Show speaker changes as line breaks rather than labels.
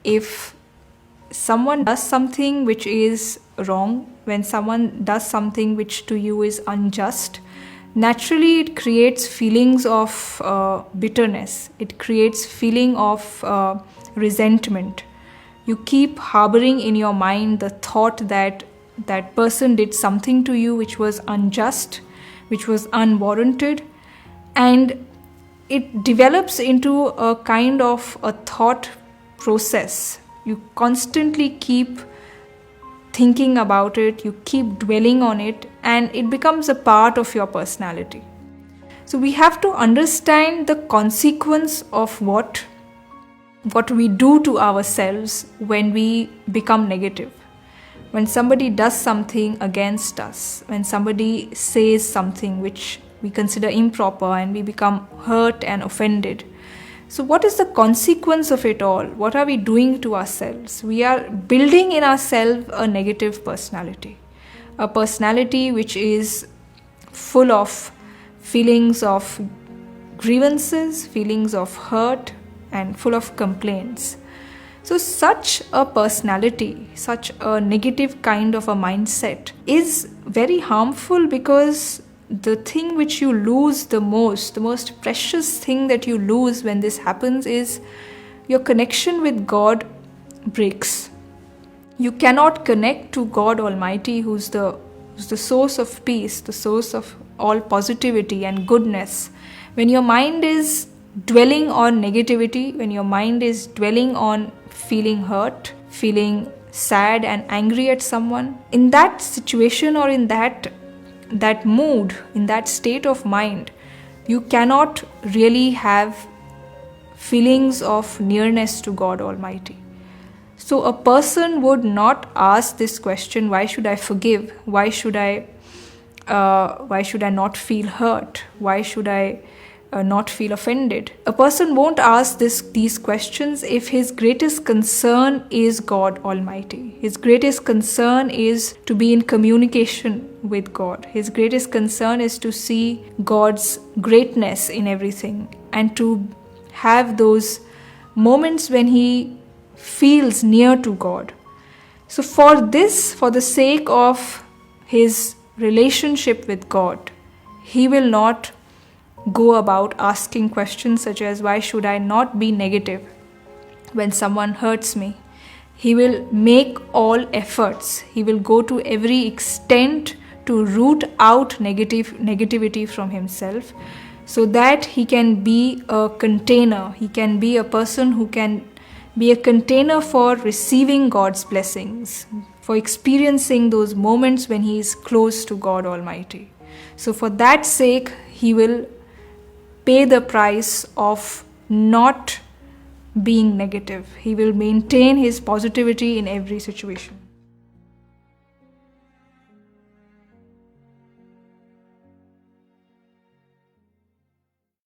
if someone does something which is wrong, when someone does something which to you is unjust, naturally it creates feelings of bitterness. It creates feeling of resentment. You keep harboring in your mind the thought that that person did something to you which was unjust, which was unwarranted, and it develops into a kind of a thought process. You constantly keep thinking about it, you keep dwelling on it, and it becomes a part of your personality. So we have to understand the consequence of what we do to ourselves when we become negative. When somebody does something against us, when somebody says something which we consider improper and we become hurt and offended. So what is the consequence of it all? What are we doing to ourselves? We are building in ourselves a negative personality. A personality which is full of feelings of grievances, feelings of hurt, and full of complaints. So such a personality, such a negative kind of a mindset is very harmful, because the thing which you lose the most precious thing that you lose when this happens is your connection with God breaks. You cannot connect to God Almighty, who's the source of peace, the source of all positivity and goodness. When your mind is dwelling on negativity, when your mind is dwelling on feeling hurt, feeling sad and angry at someone, in that situation or in that mood, in that state of mind, you cannot really have feelings of nearness to God Almighty. So a person would not ask this question, why should I forgive? Why should I not feel hurt? Why should I not feel offended? A person won't ask these questions if his greatest concern is God Almighty. His greatest concern is to be in communication with God. His greatest concern is to see God's greatness in everything and to have those moments when he feels near to God. So for the sake of his relationship with God, he will not go about asking questions such as, why should I not be negative when someone hurts me? He will make all efforts. He will go to every extent to root out negativity from himself, so that he can be a container. He can be a person who can be a container for receiving God's blessings, for experiencing those moments when he is close to God Almighty. So for that sake, he will pay the price of not being negative. He will maintain his positivity in every situation.